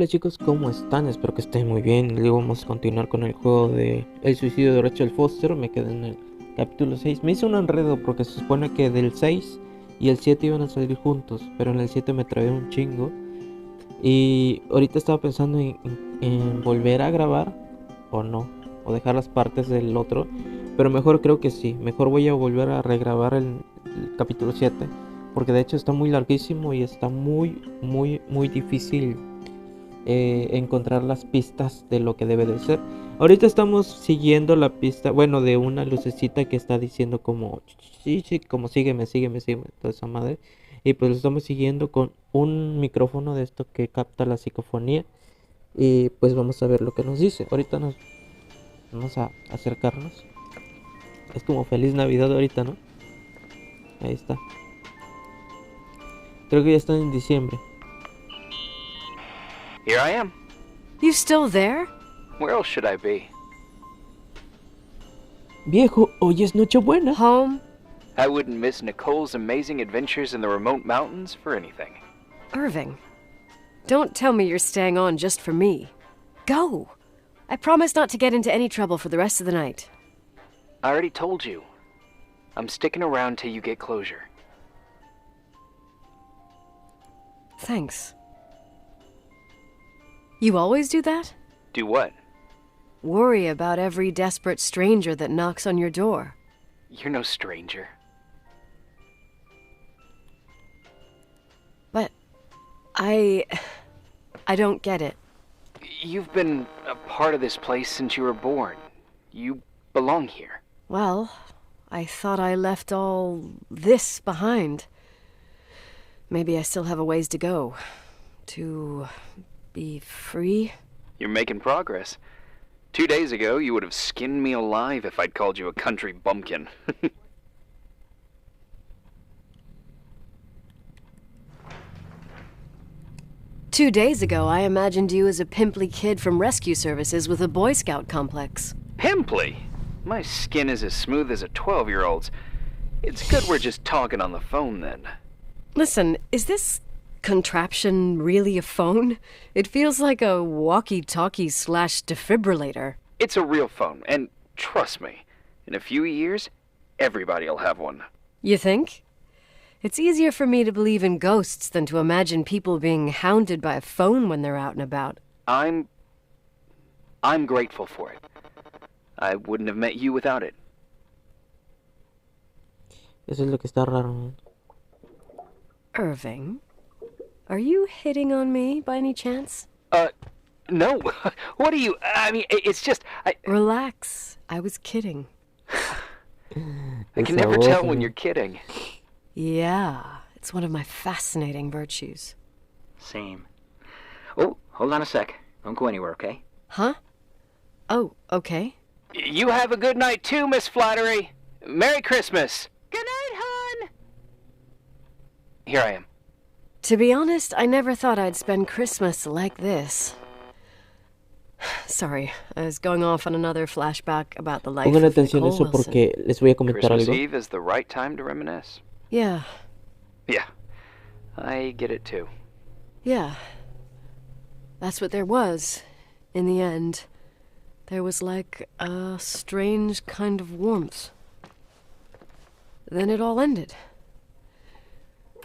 Hola chicos, ¿cómo están? Espero que estén muy bien. Luego vamos a continuar con el juego de El suicidio de Rachel Foster. Me quedé en el capítulo 6. Me hizo un enredo porque se supone que del 6 y el 7 iban a salir juntos, pero en el 7 me trabé un chingo. Y ahorita estaba pensando en volver a grabar o no, o dejar las partes del otro. Pero mejor creo que sí, mejor voy a volver a regrabar el capítulo 7, porque de hecho está muy larguísimo y está muy difícil encontrar las pistas de lo que debe de ser. Ahorita estamos siguiendo la pista, bueno, de una lucecita que está diciendo como, sí, sí, como sígueme, toda esa madre. Y pues lo estamos siguiendo con un micrófono de esto que capta la psicofonía. Y pues vamos a ver lo que nos dice. Ahorita nos vamos a acercarnos. Es como feliz Navidad ahorita, ¿no? Ahí está. Creo que ya está en diciembre. Here I am. You still there? Where else should I be? Viejo, hoy es Nochebuena. Home? I wouldn't miss Nicole's amazing adventures in the remote mountains for anything. Irving, don't tell me you're staying on just for me. Go! I promise not to get into any trouble for the rest of the night. I already told you. I'm sticking around till you get closure. Thanks. You always do that? Do what? Worry about every desperate stranger that knocks on your door. You're no stranger. But I don't get it. You've been a part of this place since you were born. You belong here. Well, I thought I left all this behind. Maybe I still have a ways to go. To be free? You're making progress. 2 days ago, you would have skinned me alive if I'd called you a country bumpkin. 2 days ago, I imagined you as a pimply kid from rescue services with a Boy Scout complex. Pimply? My skin is as smooth as a 12-year-old's. It's good we're just talking on the phone then. Listen, is this contraption really a phone? It feels like a walkie-talkie / defibrillator. It's a real phone, and trust me, in a few years, everybody'll have one. You think? It's easier for me to believe in ghosts than to imagine people being hounded by a phone when they're out and about. I'm grateful for it. I wouldn't have met you without it. Eso es lo que está raro. Irving, are you hitting on me by any chance? No. What are you... I mean, it's just... Relax. I was kidding. I can never tell when you're kidding. Yeah, it's one of my fascinating virtues. Same. Oh, hold on a sec. Don't go anywhere, okay? Huh? Oh, okay. You have a good night too, Miss Flattery. Merry Christmas. Good night, hon. Here I am. To be honest, I never thought I'd spend Christmas like this. Sorry, I was going off on another flashback about the life Pongan of atención a Nicole eso Wilson. porque les voy a comentar Christmas algo. Eve is the right time to reminisce. Yeah, Yeah, I get it too. yeah. That's what there was, in the end. There was like a strange kind of warmth. Then it all ended.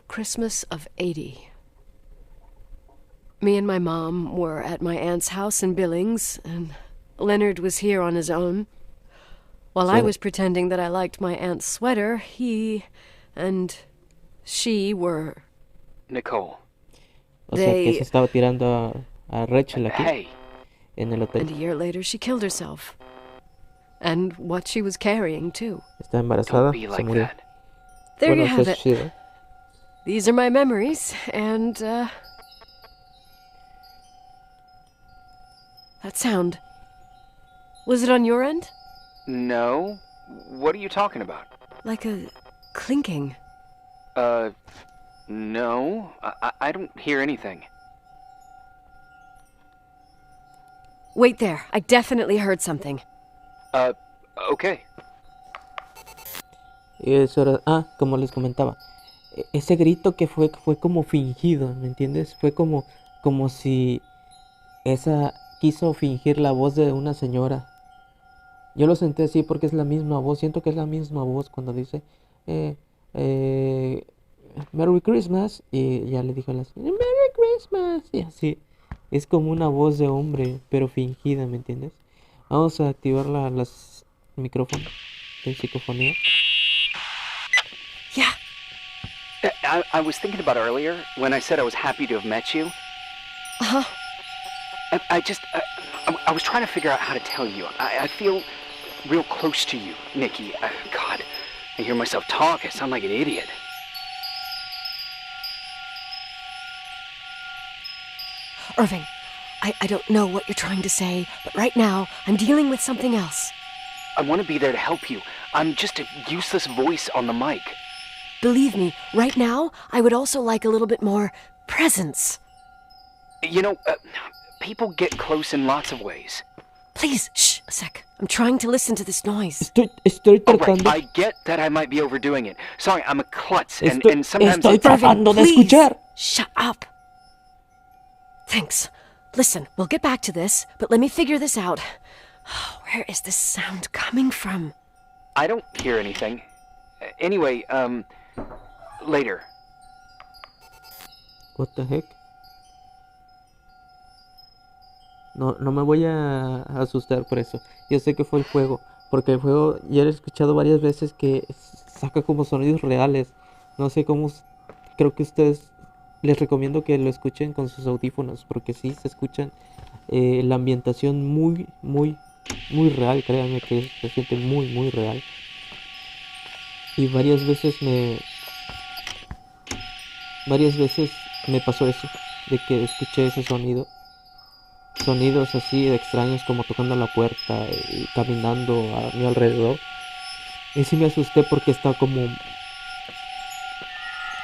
Christmas of '80. Me and my mom were at my aunt's house in Billings, and Leonard was here on his own. While I was pretending that I liked my aunt's sweater, he and she were... Nicole. O sea que They- se estaba tirando a Rachel aquí Hey, en el And hotel. a year later, she killed herself. And what she was carrying, too. Está embarazada, don't be se like murió. that. There Bueno, you have se it. suicidó. These are my memories, and, that sound. Was it on your end? No? What are you talking about? Like a clinking. No. I don't hear anything. Wait there. I definitely heard something. Okay. Y eso era, como les comentaba, ese grito que fue como fingido, ¿me entiendes? Fue como si Esa quiso fingir la voz de una señora. Yo lo senté así porque es la misma voz. Siento que es la misma voz cuando dice eh, eh, Merry Christmas. Y ya le dijo a la señora Merry Christmas. Y así. Es como una voz de hombre, pero fingida, ¿me entiendes? Vamos a activar las micrófonos de psicofonía. Yeah. I was thinking about earlier when I said I was happy to have met you. Uh-huh. I was trying to figure out how to tell you. I feel real close to you, Nikki. God, I hear myself talk. I sound like an idiot. Irving, I don't know what you're trying to say, but right now I'm dealing with something else. I want to be there to help you. I'm just a useless voice on the mic. Believe me, right now I would also like a little bit more presence. You know, people get close in lots of ways. Please, shh, a sec. I'm trying to listen to this noise. Estoy Oh, right. tratando. I get that I might be overdoing it. Sorry, I'm a klutz, and Estoy sometimes tratando de Please, escuchar. shut up. Thanks. Listen, we'll get back to this, but let me figure this out. Where is this sound coming from? I don't hear anything. Anyway, later. What the heck? No me voy a asustar por eso. Yo sé que fue el juego. Porque el juego ya lo he escuchado varias veces que saca como sonidos reales. No sé cómo. Creo que ustedes. Les recomiendo que lo escuchen con sus audífonos. Porque sí se escuchan la ambientación muy real. Créanme que se siente muy real. Y varias veces me pasó eso. De que escuché ese sonido. Sonidos así extraños como tocando la puerta y caminando a mi alrededor. Y sí me asusté porque está como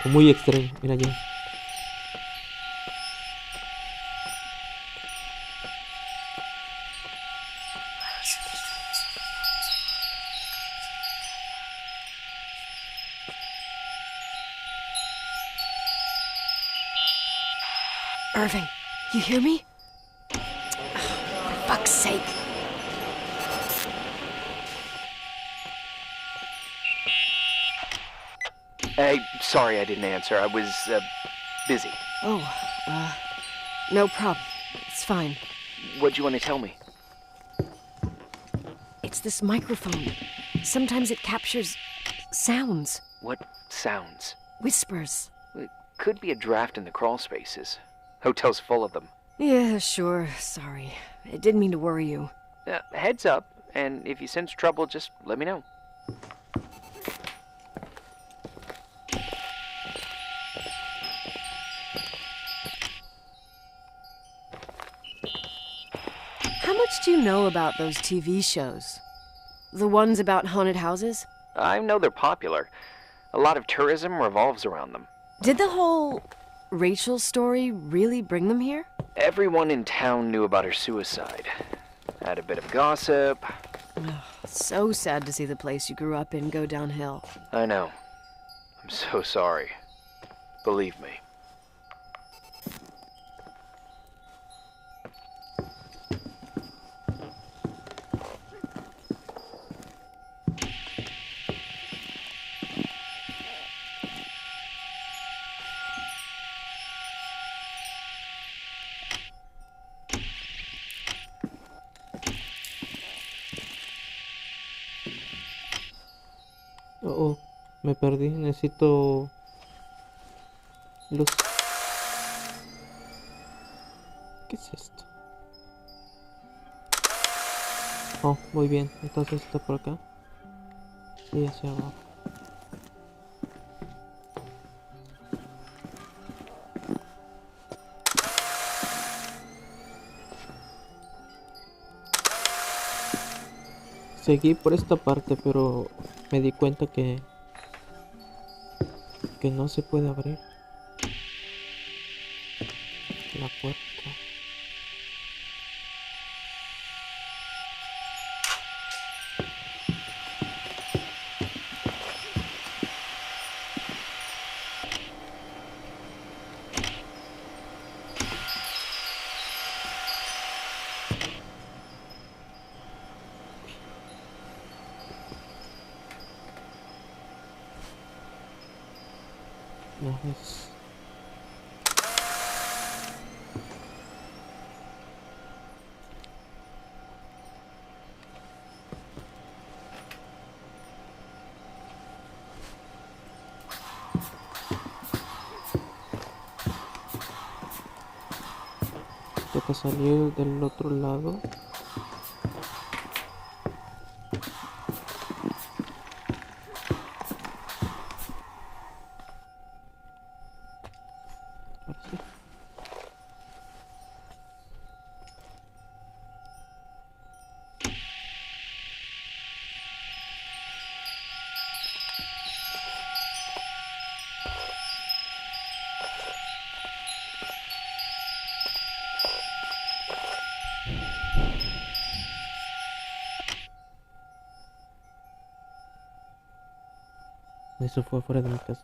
muy extraño. Mira ya. Irving, you hear me? For fuck's sake. Hey, sorry I didn't answer. I was, busy. Oh, no problem. It's fine. What'd you want to tell me? It's this microphone. Sometimes it captures sounds, What sounds? whispers. It could be a draft in the crawl spaces. Hotel's full of them. Yeah, sure. Sorry. I didn't mean to worry you. Heads up, and if you sense trouble, just let me know. How much do you know about those TV shows? The ones about haunted houses? I know they're popular. A lot of tourism revolves around them. Did the whole Rachel story really bring them here? Everyone in town knew about her suicide. Had a bit of gossip. So sad to see the place you grew up in go downhill. I know. I'm so sorry. Believe me. Oh, me perdí. Necesito luz. ¿Qué es esto? Oh, muy bien. Entonces está por acá. Y hacia abajo. Seguí por esta parte, pero me di cuenta que no se puede abrir la puerta. No, es... Toca salir del otro lado. Ahora sí. Eso fue afuera de mi casa.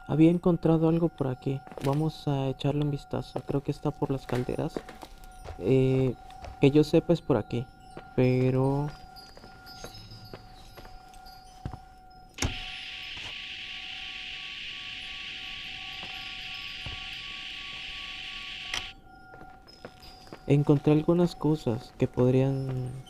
Había encontrado algo por aquí. Vamos a echarle un vistazo. Creo que está por las calderas. Que yo sepa es por aquí. Pero... encontré algunas cosas que podrían...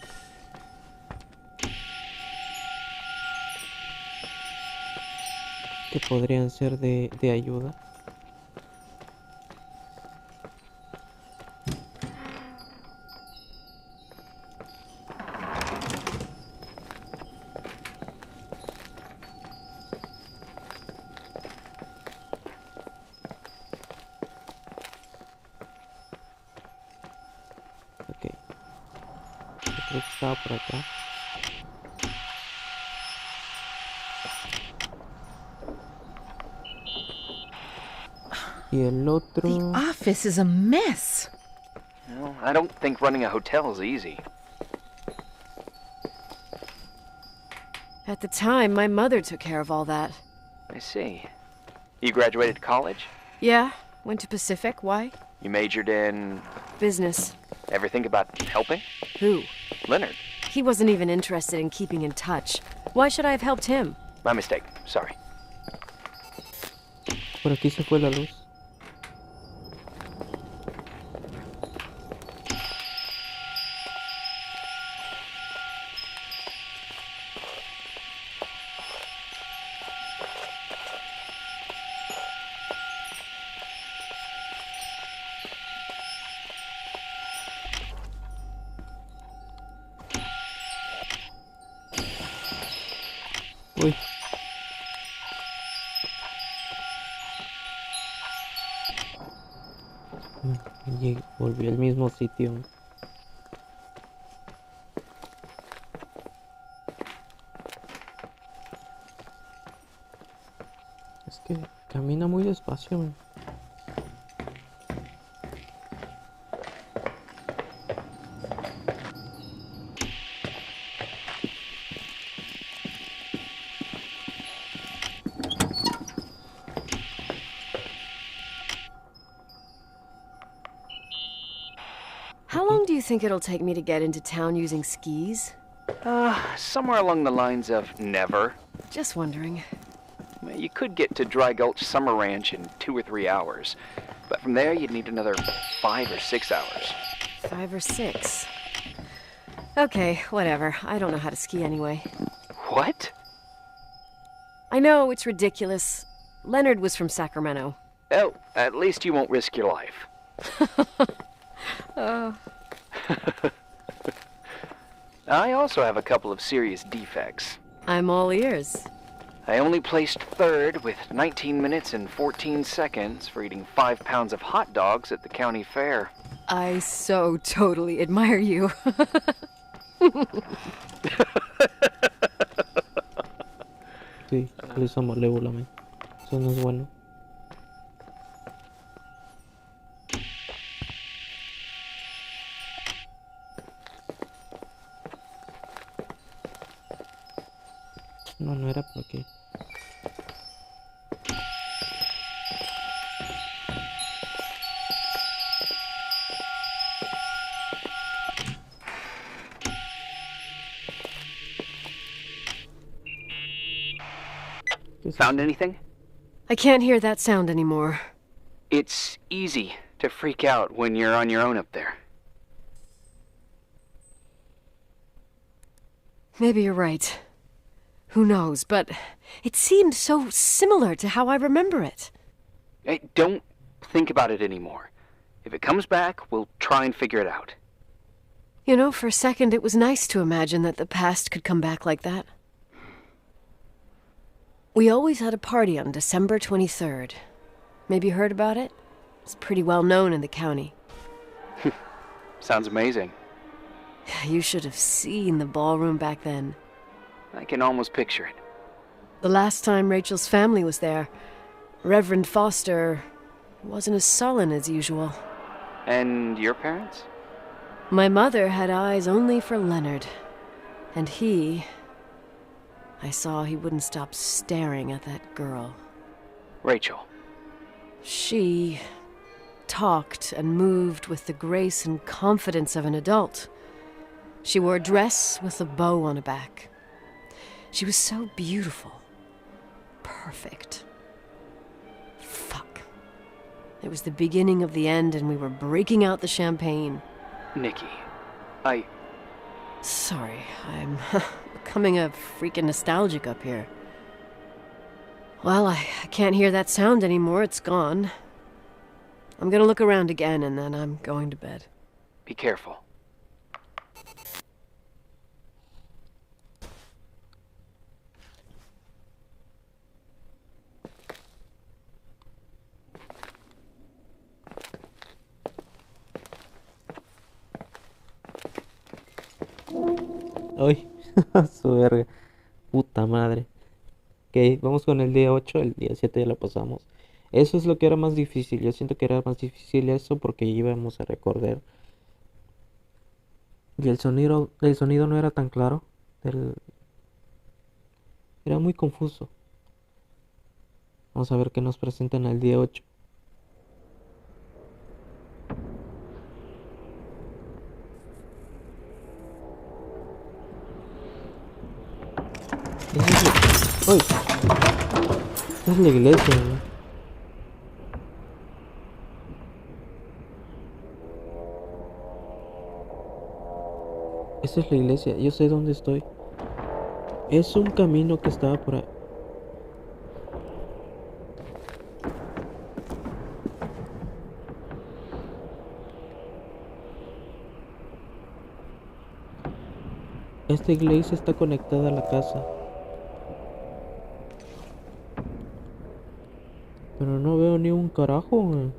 ser de ayuda. Ok. Yo creo que estaba por acá. Y el otro... The office is a mess. Well, I don't think running a hotel is easy. At the time, my mother took care of all that. I see. You graduated college? Yeah, went to Pacific. Why? You majored in... Business. Ever think about helping? Who? Leonard. He wasn't even interested in keeping in touch. Why should I have helped him? My mistake. Sorry. Por aquí se fue la luz. Uy. Volví al mismo sitio. Es que camina muy despacio. How long do you think it'll take me to get into town using skis? Somewhere along the lines of never. Just wondering. You could get to Dry Gulch Summer Ranch in 2 or 3 hours, but from there you'd need another 5 or 6 hours. 5 or 6. Okay, whatever. I don't know how to ski anyway. What? I know, it's ridiculous. Leonard was from Sacramento. Oh, at least you won't risk your life. I also have a couple of serious defects. I'm all ears. I only placed 3rd with 19 minutes and 14 seconds for eating 5 pounds of hot dogs at the county fair. I so totally admire you. Sí, lo hizo malévolamente. Eso no es bueno. No, no era por aquí. ¿Qué es Found eso? anything? I can't hear that sound anymore. It's easy to freak out when you're on your own up there. Maybe you're right. Who knows, but it seemed so similar to how I remember it. Hey, don't think about it anymore. If it comes back, we'll try and figure it out. You know, for a second it was nice to imagine that the past could come back like that. We always had a party on December 23rd. Maybe you heard about it? It's pretty well known in the county. Sounds amazing. You should have seen the ballroom back then. I can almost picture it. The last time Rachel's family was there, Reverend Foster wasn't as sullen as usual. And your parents? My mother had eyes only for Leonard. And I saw he wouldn't stop staring at that girl. Rachel. She talked and moved with the grace and confidence of an adult. She wore a dress with a bow on her back. She was so beautiful. Perfect. Fuck. It was the beginning of the end and we were breaking out the champagne. Nikki. Sorry, I'm becoming a freaking nostalgic up here. Well, I can't hear that sound anymore. It's gone. I'm gonna look around again and then I'm going to bed. Be careful. Ay, su verga. Puta madre. Ok, vamos con el día 8. El día 7 ya lo pasamos. Eso es lo que era más difícil. Yo siento que era más difícil eso porque íbamos a recordar. Y el sonido no era tan claro. Era muy confuso. Vamos a ver qué nos presentan el día 8. ¡Uy! Esta es la iglesia, ¿no? Esta es la iglesia, yo sé dónde estoy. Es un camino que estaba por ahí. Esta iglesia está conectada a la casa. Pero no veo ni un carajo, güey.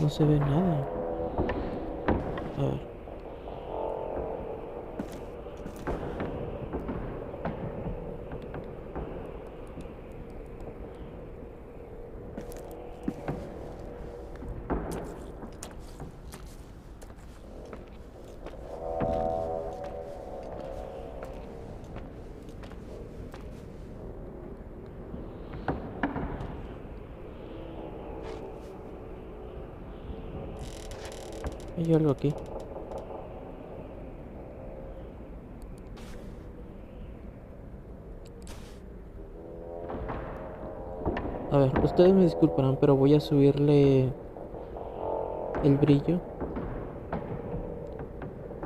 No se ve nada. A ver. Hay algo aquí. A ver, ustedes me disculparán, pero voy a subirle el brillo.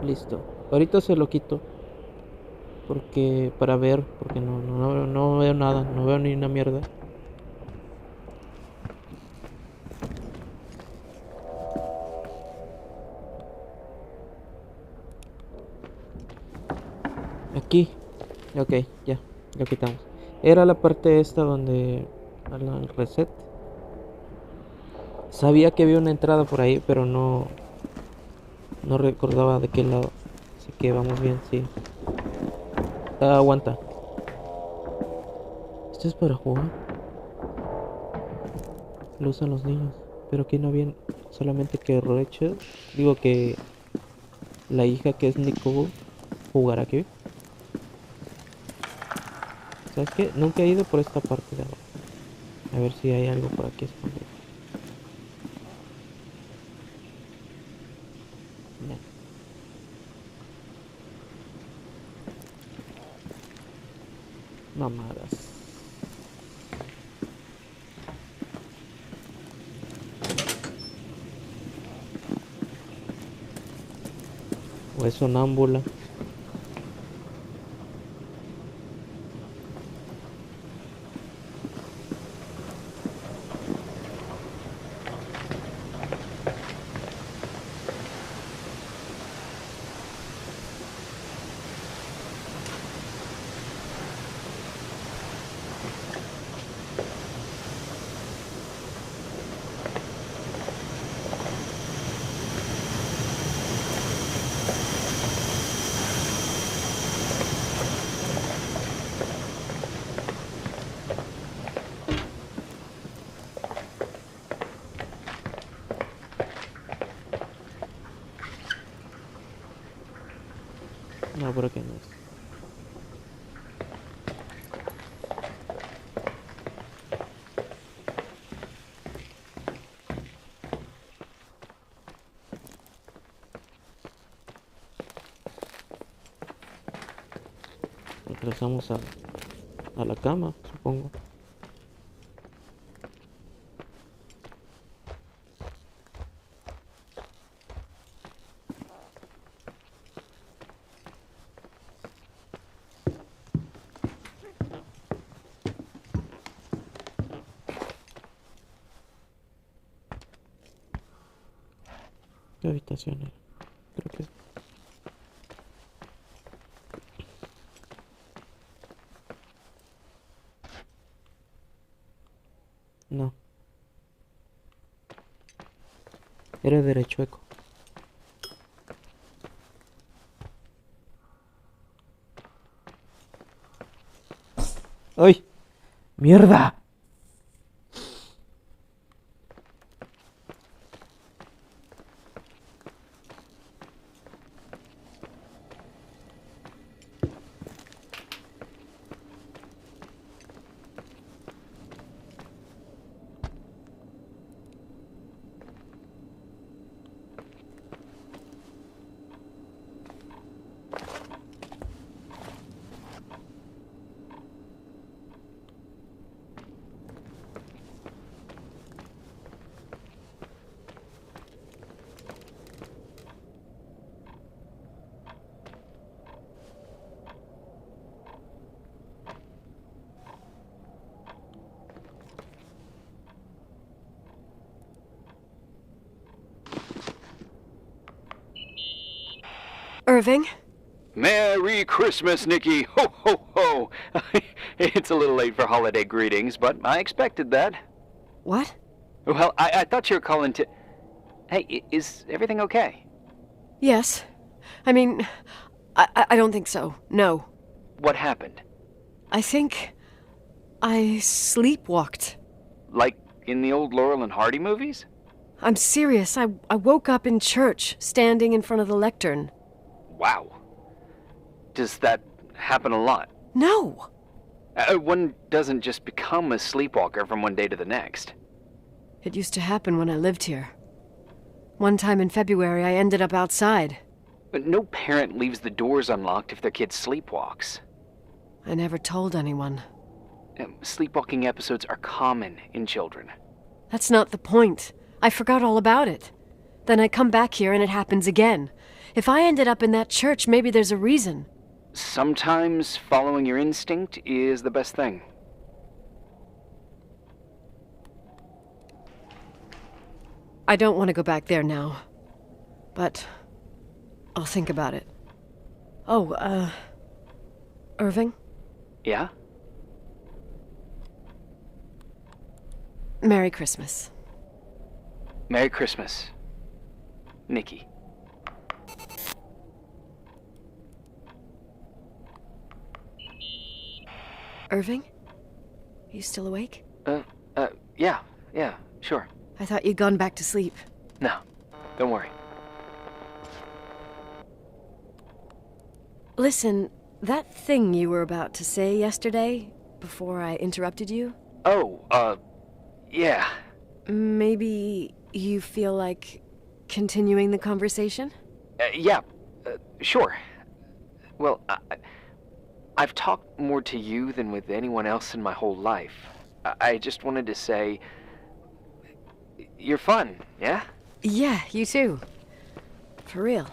Listo. Ahorita se lo quito. Porque, para ver, porque no veo nada, no veo ni una mierda. Aquí. Ok, ya, lo quitamos. Era la parte esta donde... al reset. Sabía que había una entrada por ahí, pero no recordaba de qué lado. Así que vamos bien, sí. Aguanta. Esto es para jugar. Lo usan los niños. Pero aquí no había solamente que Rachel, digo que la hija que es Nicole, jugará aquí. ¿Sabes qué? Nunca he ido por esta parte de abajo. A ver si hay algo por aquí escondido. No. Mamadas. O es sonámbula. No, por aquí no es. Regresamos a la cama, supongo. ¿Qué habitación era? Creo que... No. Era derechueco. ¡Ay! ¡Mierda! Irving? Merry Christmas, Nikki! Ho, ho, ho! It's a little late for holiday greetings, but I expected that. What? Well, I thought you were calling to... Hey, is everything okay? Yes. I mean, I don't think so. No. What happened? I think I sleepwalked. Like in the old Laurel and Hardy movies? I'm serious. I woke up in church, standing in front of the lectern. Wow. Does that happen a lot? No. One doesn't just become a sleepwalker from one day to the next. It used to happen when I lived here. One time in February, I ended up outside. But no parent leaves the doors unlocked if their kid sleepwalks. I never told anyone. Sleepwalking episodes are common in children. That's not the point. I forgot all about it. Then I come back here and it happens again. If I ended up in that church, maybe there's a reason. Sometimes following your instinct is the best thing. I don't want to go back there now. But I'll think about it. Oh, Irving? Yeah? Merry Christmas. Merry Christmas, Nikki. Irving? You still awake? Yeah, sure. I thought you'd gone back to sleep. No, don't worry. Listen, that thing you were about to say yesterday, before I interrupted you? Oh, yeah. Maybe you feel like continuing the conversation? Yeah, sure. Well, I've talked more to you than with anyone else in my whole life. I just wanted to say, you're fun, yeah? Yeah, you too. For real.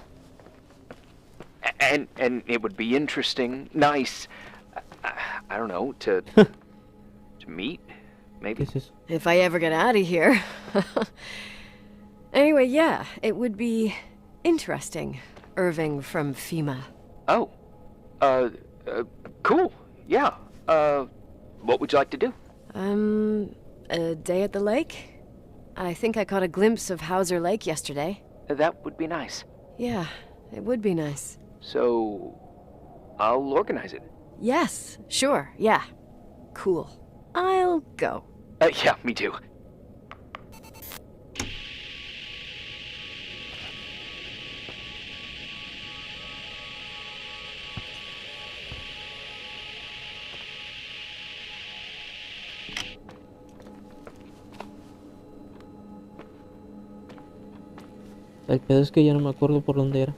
And it would be interesting, nice, I don't know, to meet, maybe? If I ever get out of here. Anyway, yeah, it would be interesting. Irving from FEMA. Oh, cool, yeah. What would you like to do? A day at the lake? I think I caught a glimpse of Hauser Lake yesterday. That would be nice. Yeah, it would be nice. So, I'll organize it. Yes, sure, yeah. Cool. I'll go. Yeah, me too. El pedo es que ya no me acuerdo por dónde era.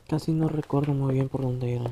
Casi no recuerdo muy bien por dónde era.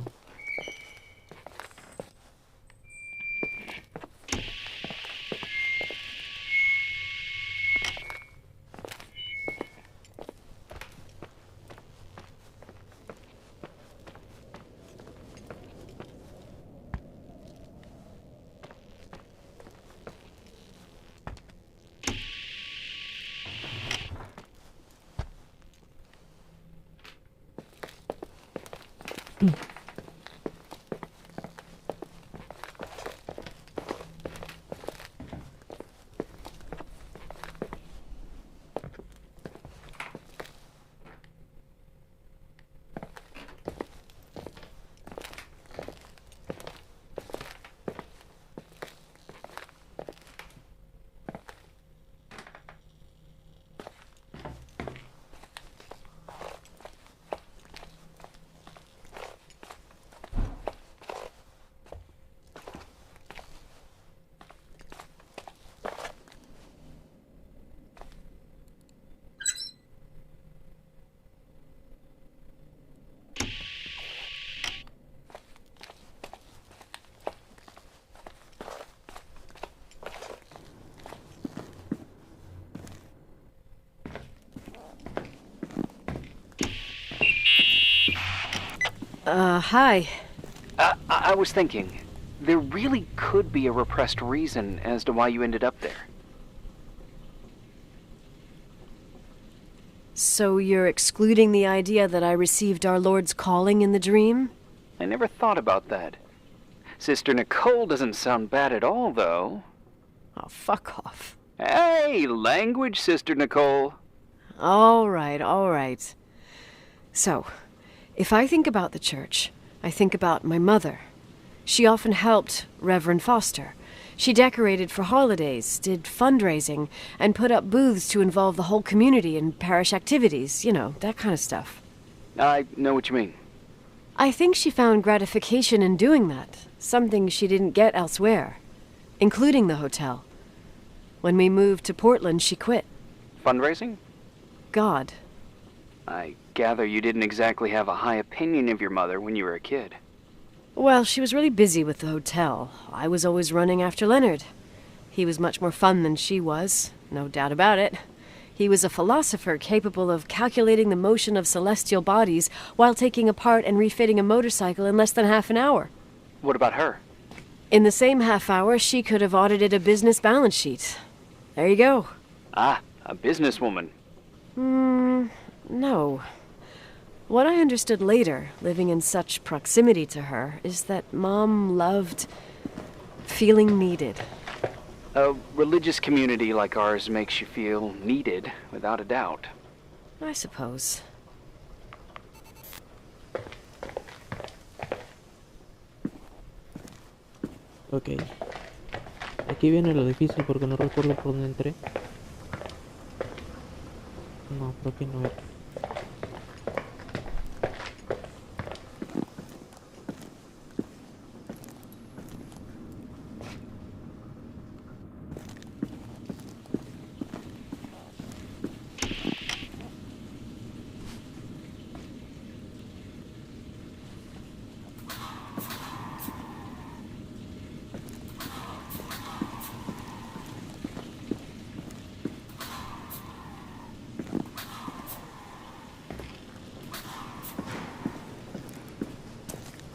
Hi. I was thinking, there really could be a repressed reason as to why you ended up there. So you're excluding the idea that I received our Lord's calling in the dream? I never thought about that. Sister Nicole doesn't sound bad at all, though. Oh, fuck off. Hey, language, Sister Nicole. All right. So, if I think about the church, I think about my mother. She often helped Reverend Foster. She decorated for holidays, did fundraising, and put up booths to involve the whole community in parish activities, you know, that kind of stuff. I know what you mean. I think she found gratification in doing that, something she didn't get elsewhere, including the hotel. When we moved to Portland, she quit. Fundraising? God. I gather you didn't exactly have a high opinion of your mother when you were a kid. Well, she was really busy with the hotel. I was always running after Leonard. He was much more fun than she was, no doubt about it. He was a philosopher capable of calculating the motion of celestial bodies while taking apart and refitting a motorcycle in less than half an hour. What about her? In the same half hour, she could have audited a business balance sheet. There you go. Ah, a businesswoman. No. What I understood later, living in such proximity to her, is that Mom loved feeling needed. A religious community like ours makes you feel needed, without a doubt. I suppose. Ok. Aquí viene lo difícil porque no recuerdo por dónde entré. No, creo que no era.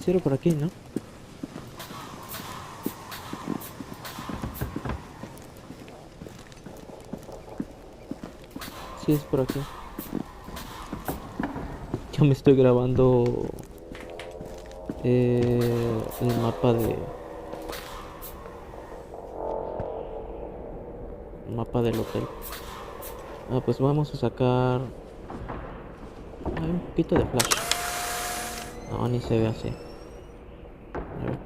Sí, era por aquí, ¿no? Sí, es por aquí. Ya me estoy grabando el mapa del hotel. Pues vamos a sacar un poquito de flash. No, ni se ve así. A ver.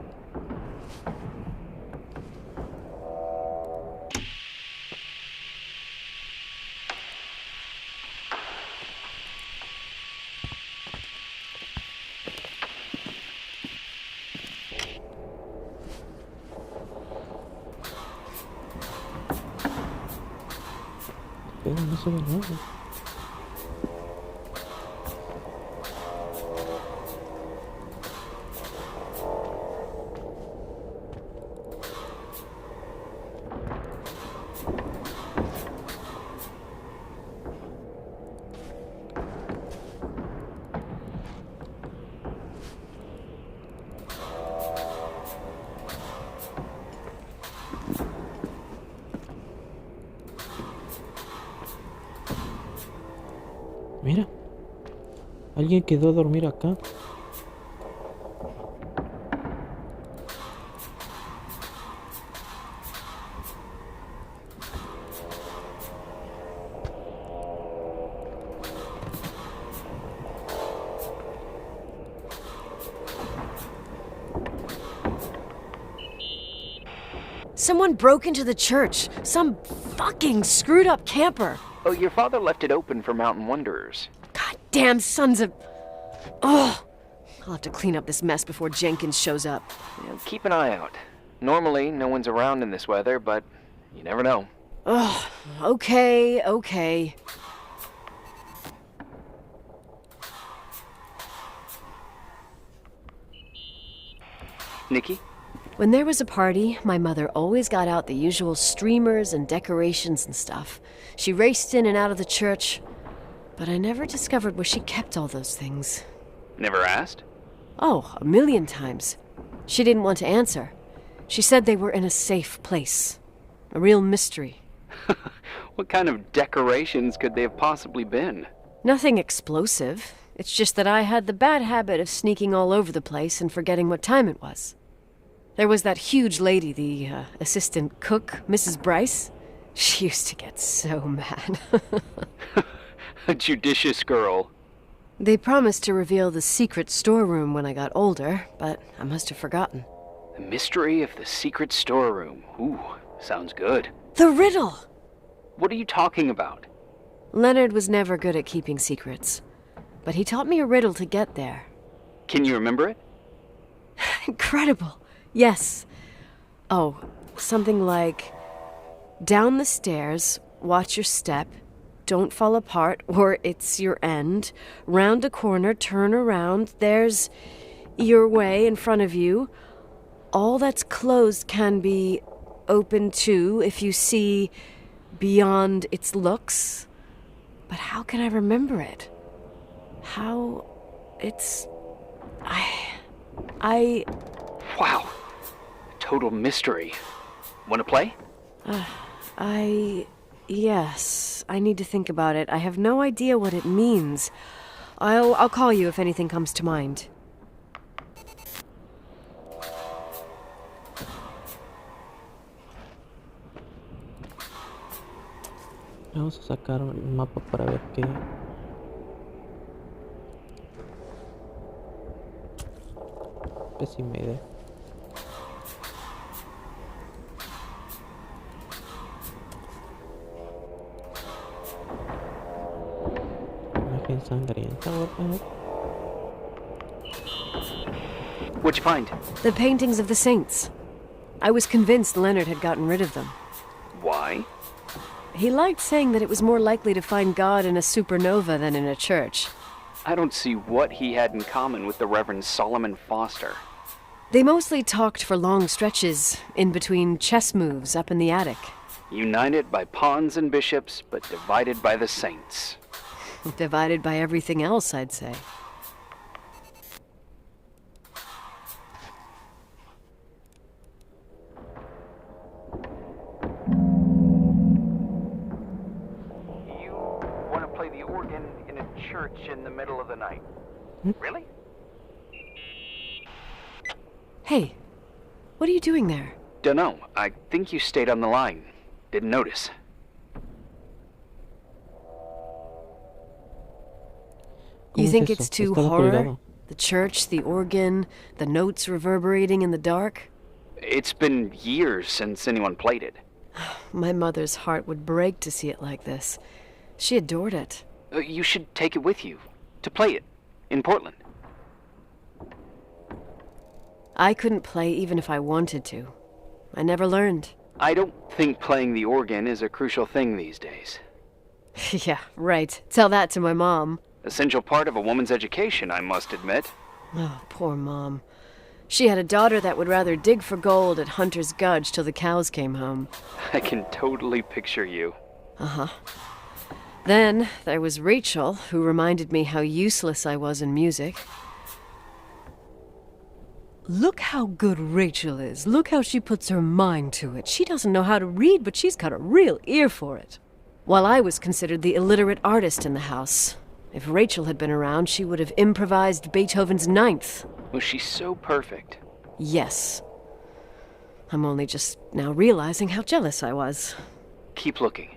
Pero no se ve nada. Mira, alguien quedó a dormir acá. Someone broke into the church. Some fucking screwed up camper. Oh, your father left it open for mountain wanderers. Goddamn sons of... Ugh. I'll have to clean up this mess before Jenkins shows up. Keep an eye out. Normally, no one's around in this weather, but you never know. Ugh. Okay. Nikki? When there was a party, my mother always got out the usual streamers and decorations and stuff. She raced in and out of the church, but I never discovered where she kept all those things. Never asked? Oh, 1,000,000 times. She didn't want to answer. She said they were in a safe place. A real mystery. What kind of decorations could they have possibly been? Nothing explosive. It's just that I had the bad habit of sneaking all over the place and forgetting what time it was. There was that huge lady, the assistant cook, Mrs. Bryce. She used to get so mad. A judicious girl. They promised to reveal the secret storeroom when I got older, but I must have forgotten. The mystery of the secret storeroom. Ooh, sounds good. The riddle! What are you talking about? Leonard was never good at keeping secrets, but he taught me a riddle to get there. Can you remember it? Incredible! Yes. Oh, something like, down the stairs, watch your step, don't fall apart or it's your end, round a corner, turn around, there's your way in front of you. All that's closed can be open too if you see beyond its looks. But how can I remember it? How... it's... I... Wow. Total mystery. Want to play? Yes. I need to think about it. I have no idea what it means. I'll call you if anything comes to mind. Vamos a sacar un mapa para ver qué. Pésima idea. Imagen sangrienta. What'd you find? The paintings of the saints. I was convinced Leonard had gotten rid of them. Why? He liked saying that it was more likely to find God in a supernova than in a church. I don't see what he had in common with the Reverend Solomon Foster. They mostly talked for long stretches, in between chess moves up in the attic. United by pawns and bishops, but divided by the saints. Divided by everything else, I'd say. You want to play the organ in a church in the middle of the night? Really? Hey, what are you doing there? Dunno. I think you stayed on the line. Didn't notice. You ¿Cómo think es it's eso? too Estaba horror? colgado. The church, the organ, the notes reverberating in the dark? It's been years since anyone played it. My mother's heart would break to see it like this. She adored it. You should take it with you. To play it. In Portland. I couldn't play even if I wanted to. I never learned. I don't think playing the organ is a crucial thing these days. Yeah, right. Tell that to my mom. Essential part of a woman's education, I must admit. Oh, poor Mom. She had a daughter that would rather dig for gold at Hunter's Gulch till the cows came home. I can totally picture you. Uh-huh. Then there was Rachel, who reminded me how useless I was in music. Look how good Rachel is. Look how she puts her mind to it. She doesn't know how to read, but she's got a real ear for it. While I was considered the illiterate artist in the house. If Rachel had been around, she would have improvised Beethoven's Ninth. Was she so perfect? Yes. I'm only just now realizing how jealous I was. Keep looking.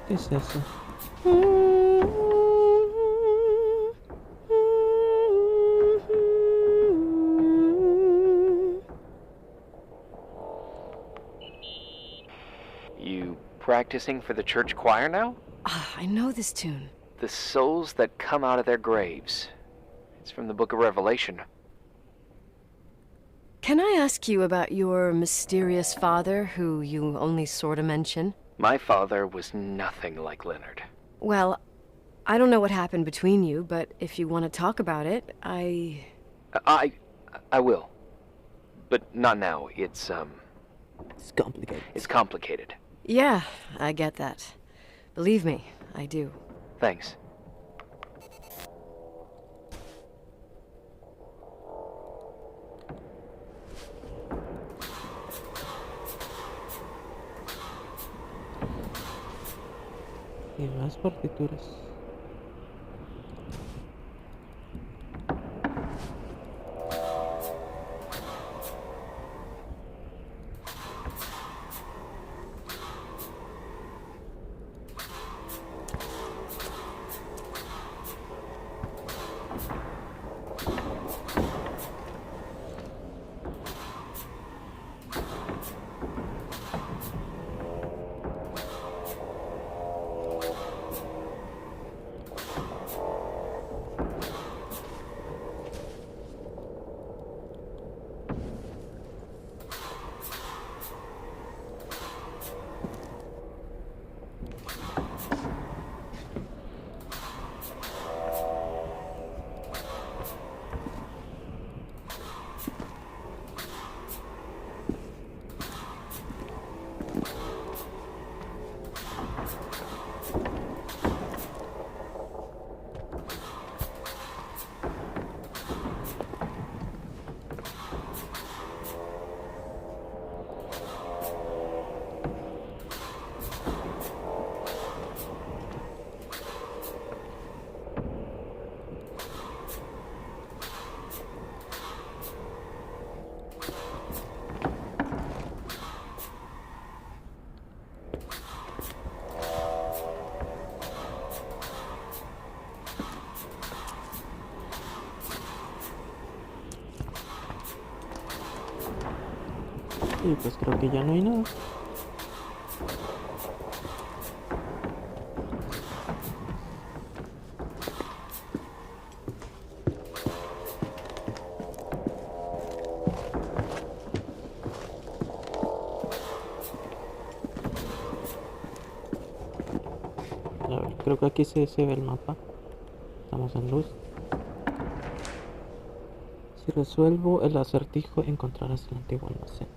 ¿Qué es eso? You practicing for the church choir now? Ah, I know this tune. The souls that come out of their graves. It's from the book of Revelation. Can I ask you about your mysterious father, who you only sort of mention? My father was nothing like Leonard. Well, I don't know what happened between you, but if you want to talk about it, I will. But not now. It's It's complicated. complicated. Yeah, I get that. Believe me, I do. Thanks. Y más partituras. Y pues creo que ya no hay nada. A ver, creo que aquí se ve el mapa. Estamos en luz. Si resuelvo el acertijo, encontrarás el antiguo almacén.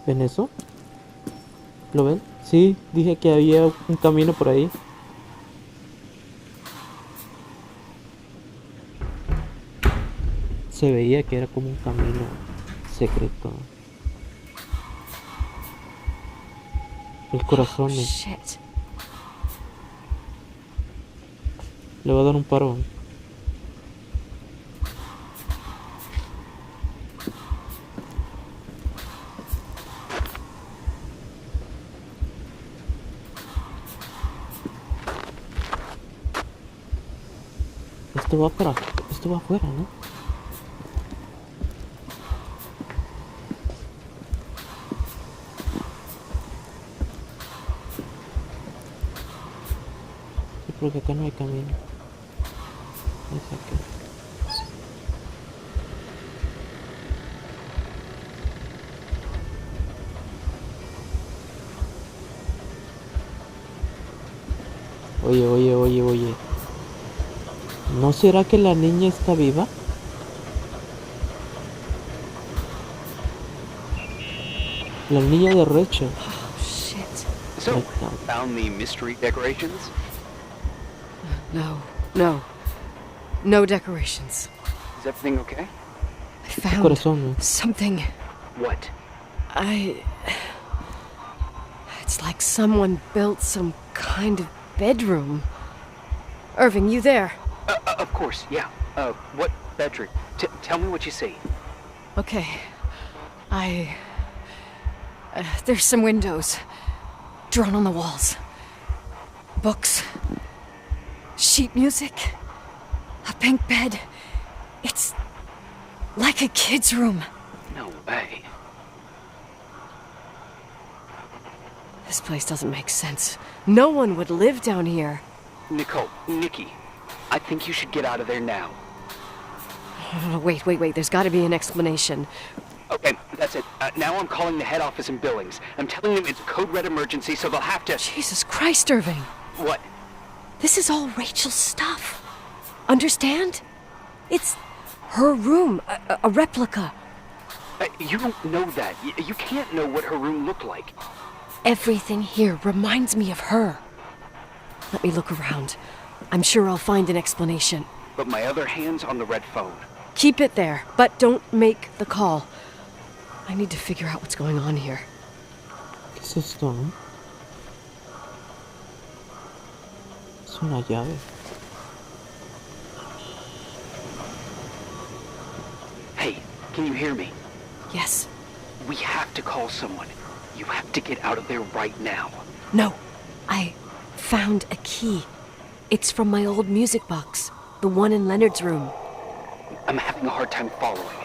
¿Ven eso? ¿Lo ven? Sí, dije que había un camino por ahí. Se veía que era como un camino secreto. El corazón Shit. le va a dar un paro. Esto va afuera, ¿no? Sí, porque acá no hay camino. Es aquí. Oye. ¿No será que la niña está viva? La niña de Rachel. Oh, shit. So, Ahí está. found the mystery decorations? No decorations. Is everything okay? I El found corazón. something. What? It's like someone built some kind of bedroom. Irving, you there? Of course, yeah. What bedroom? Tell me what you see. Okay. There's some windows drawn on the walls. Books. Sheet music. A pink bed. It's like a kid's room. No way. This place doesn't make sense. No one would live down here. Nikki, I think you should get out of there now. Wait. There's got to be an explanation. Okay, that's it. Now I'm calling the head office in Billings. I'm telling them it's a code red emergency, so they'll have to... Jesus Christ, Irving. What? This is all Rachel's stuff. Understand? It's her room, a replica. You don't know that. You can't know what her room looked like. Everything here reminds me of her. Let me look around. I'm sure I'll find an explanation. But my other hand's on the red phone. Keep it there, but don't make the call. I need to figure out what's going on here. ¿Qué es esto, no? Es una llave. Hey, can you hear me? Yes. We have to call someone. You have to get out of there right now. No. I found a key. It's from my old music box. The one in Leonard's room. I'm having a hard time following.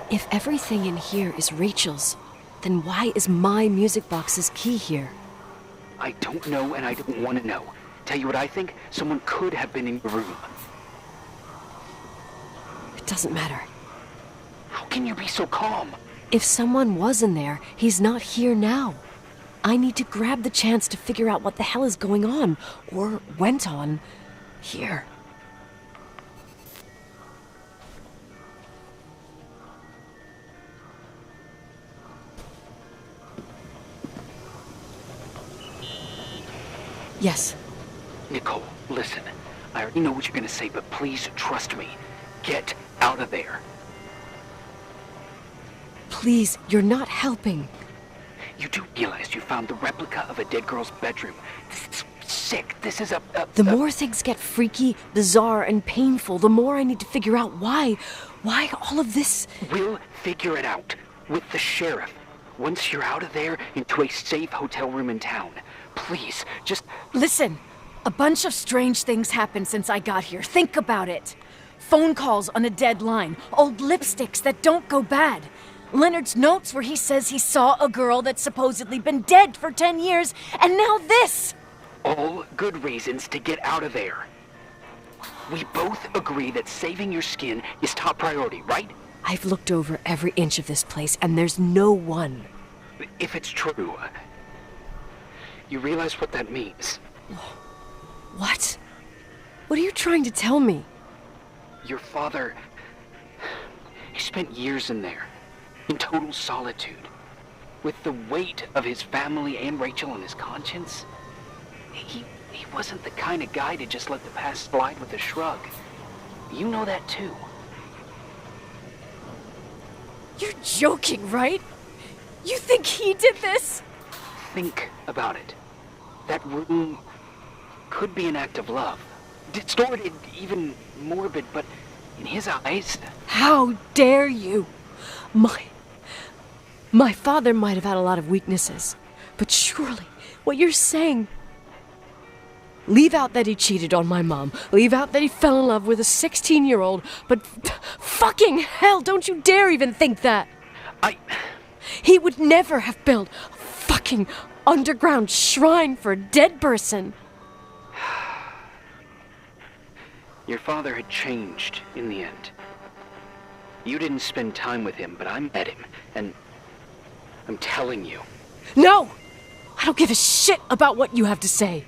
If everything in here is Rachel's, then why is my music box's key here? I don't know and I don't want to know. Tell you what I think? Someone could have been in your room. It doesn't matter. How can you be so calm? If someone was in there, he's not here now. I need to grab the chance to figure out what the hell is going on, or went on, here. Yes. Nicole, listen. I already know what you're gonna say, but please trust me. Get out of there. Please, you're not helping. You do realize you found the replica of a dead girl's bedroom. This is sick. This is The more things get freaky, bizarre, and painful, the more I need to figure out why all of this... We'll figure it out. With the sheriff. Once you're out of there, into a safe hotel room in town. Please, just... Listen, a bunch of strange things happened since I got here. Think about it. Phone calls on a dead line, old lipsticks that don't go bad. Leonard's notes where he says he saw a girl that's supposedly been dead for 10 years, and now this! All good reasons to get out of there. We both agree that saving your skin is top priority, right? I've looked over every inch of this place, and there's no one. If it's true, you realize what that means. What? What are you trying to tell me? Your father... He spent years in there, in total solitude, with the weight of his family and Rachel on his conscience. He wasn't the kind of guy to just let the past slide with a shrug. You know that too. You're joking, right? You think he did this? Think about it. That room could be an act of love. Distorted, even morbid, but in his eyes... How dare you? My father might have had a lot of weaknesses, but surely what you're saying... Leave out that he cheated on my mom. Leave out that he fell in love with a 16-year-old, but fucking hell, don't you dare even think that! He would never have built a fucking underground shrine for a dead person. Your father had changed in the end. You didn't spend time with him, but I met him, and I'm telling you. No! I don't give a shit about what you have to say.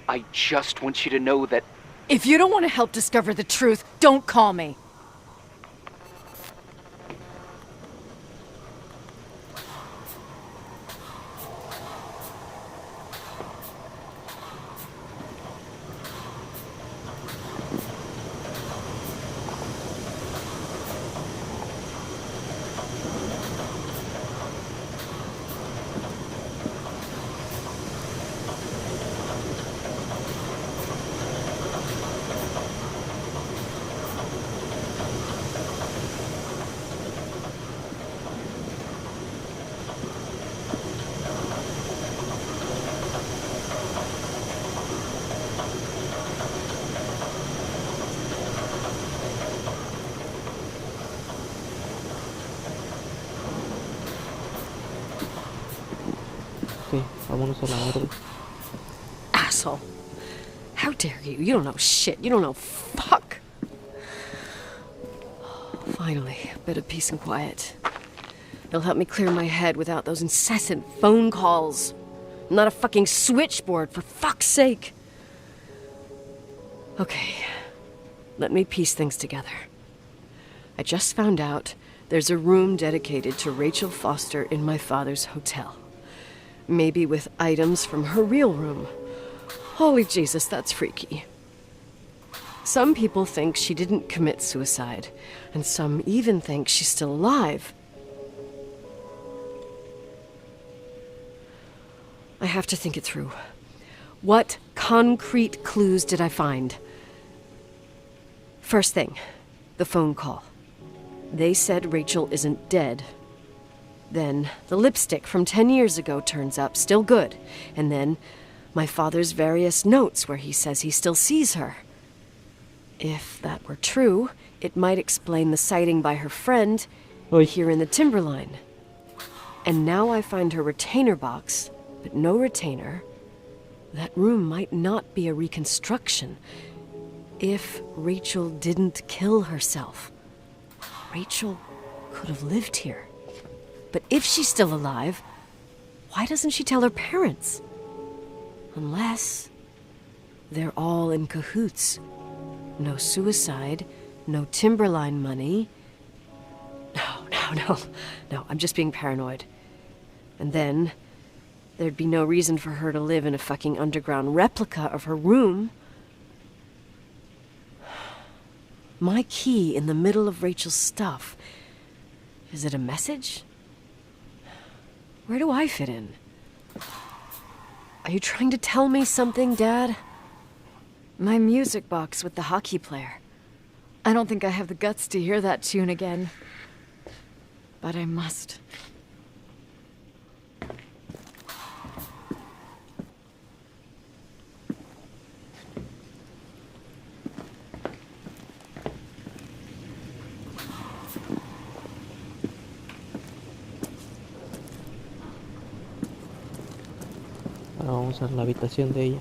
I just want you to know that... If you don't want to help discover the truth, don't call me. Ok, vámonos a la mierda. Asshole. How dare you? You don't know shit. You don't know fuck. Finally, a bit of peace and quiet. It'll help me clear my head without those incessant phone calls. I'm not a fucking switchboard, for fuck's sake. Okay, let me piece things together. I just found out there's a room dedicated to Rachel Foster in my father's hotel. Maybe with items from her real room. Holy Jesus, that's freaky. Some people think she didn't commit suicide, and some even think she's still alive. I have to think it through. What concrete clues did I find? First thing, the phone call. They said Rachel isn't dead. Then the lipstick from 10 years ago turns up, still good. And then my father's various notes where he says he still sees her. If that were true, it might explain the sighting by her friend here in the Timberline. And now I find her retainer box, but no retainer. That room might not be a reconstruction. If Rachel didn't kill herself, Rachel could have lived here. But if she's still alive, why doesn't she tell her parents? Unless they're all in cahoots. No suicide, no Timberline money. No, I'm just being paranoid. And then there'd be no reason for her to live in a fucking underground replica of her room. My key in the middle of Rachel's stuff. Is it a message? Where do I fit in? Are you trying to tell me something, Dad? My music box with the hockey player. I don't think I have the guts to hear that tune again. But I must. Ahora vamos a la habitación de ella.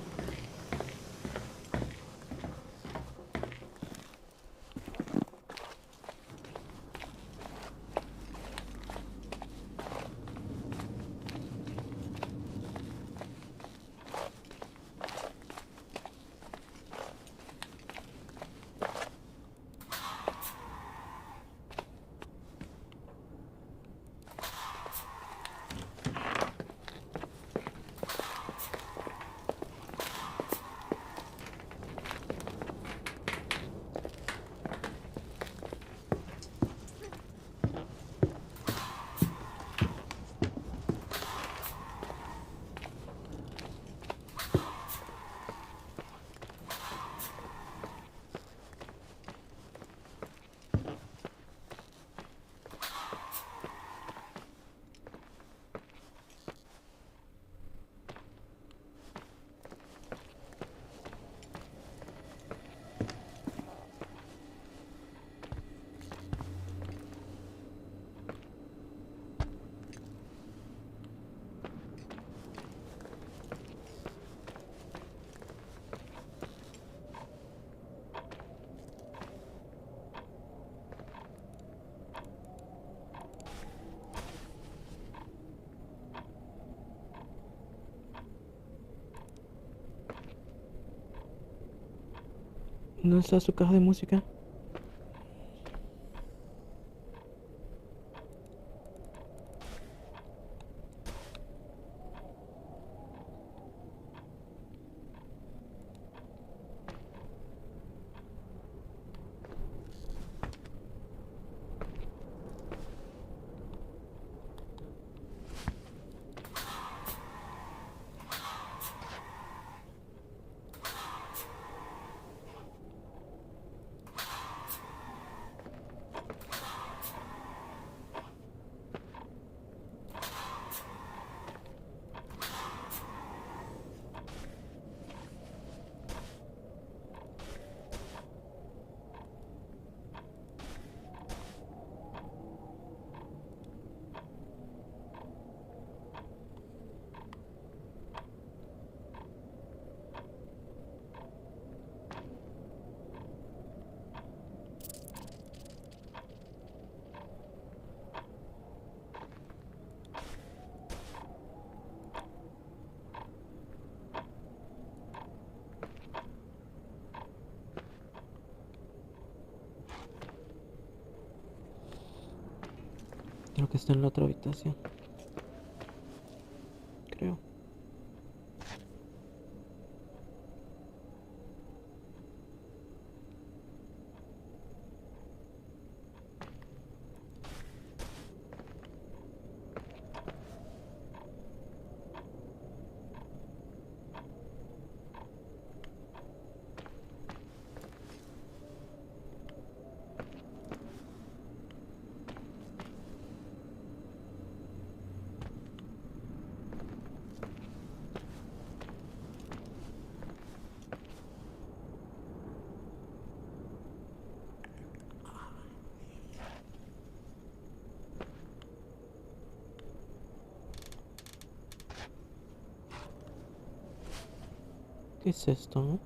¿No está su caja de música? Creo que está en la otra habitación. Creo. ¿Qué es esto, no?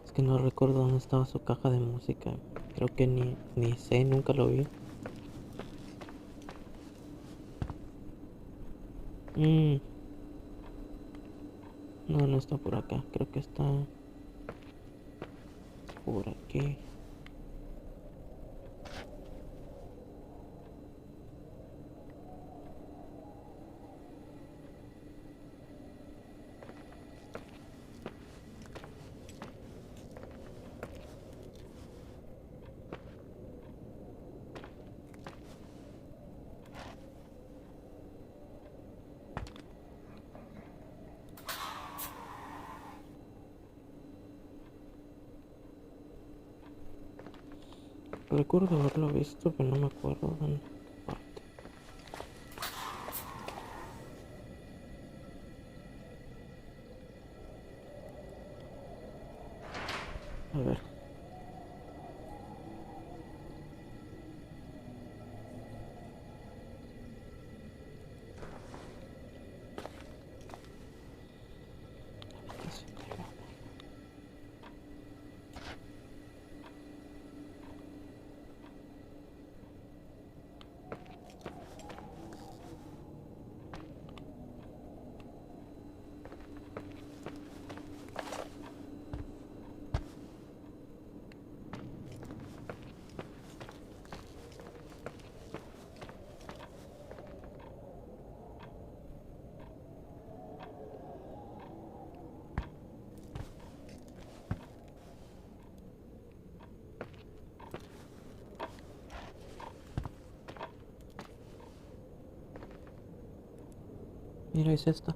Es que no recuerdo dónde estaba su caja de música. Creo que ni sé, nunca lo vi. No, no está por acá. Creo que está por aquí. Recuerdo haberlo visto, pero no me acuerdo dónde parte. A ver. Mira, es esta.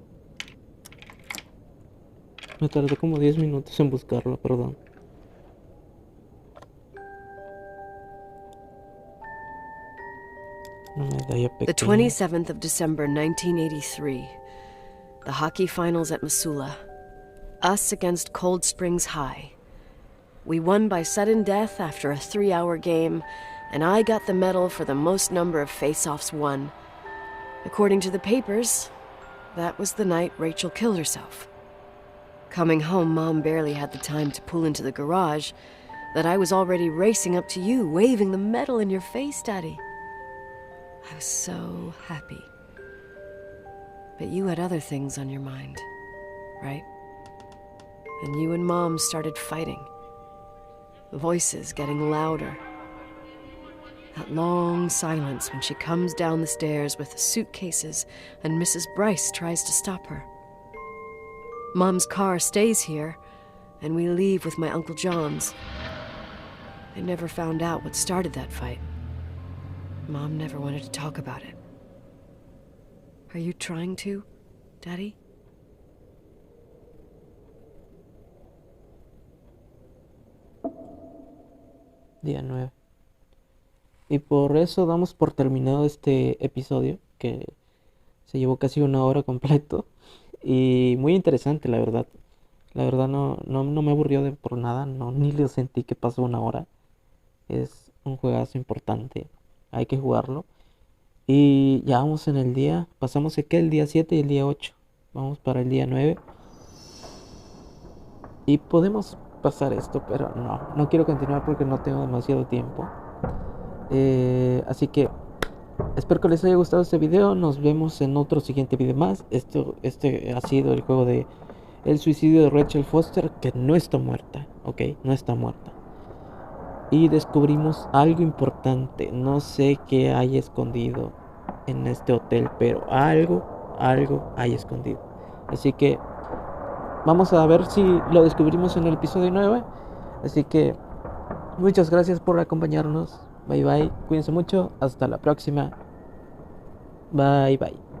Me tardé como 10 minutos en buscarla, perdón. Una medalla The pequeña. 27th of December, 1983. The hockey finals at Missoula. Us against Cold Springs High. We won by sudden death after a 3-hour game, and I got the medal for the most number of face-offs won. According to the papers, that was the night Rachel killed herself. Coming home, Mom barely had the time to pull into the garage that I was already racing up to you, waving the medal in your face, Daddy. I was so happy. But you had other things on your mind, right? And you and Mom started fighting. The voices getting louder. That long silence when she comes down the stairs with the suitcases and Mrs. Bryce tries to stop her. Mom's car stays here, and we leave with my Uncle John's. I never found out what started that fight. Mom never wanted to talk about it. Are you trying to, Daddy? Día 9. Y por eso damos por terminado este episodio, que se llevó casi una hora completo. Y muy interesante, la verdad. La verdad no me aburrió por nada, ni lo sentí que pasó una hora. Es un juegazo importante, hay que jugarlo. Y ya vamos en el día, pasamos aquí el día 7 y el día 8. Vamos para el día 9. Y podemos pasar esto, pero no quiero continuar porque no tengo demasiado tiempo. Así que espero que les haya gustado este video. Nos vemos en otro siguiente video más. Este ha sido el juego de el suicidio de Rachel Foster, que no está muerta, ok, no está muerta. Y descubrimos algo importante. No sé qué hay escondido en este hotel, pero algo hay escondido. Así que vamos a ver si lo descubrimos en el episodio 9. Así que muchas gracias por acompañarnos. Bye bye, cuídense mucho, hasta la próxima. Bye bye.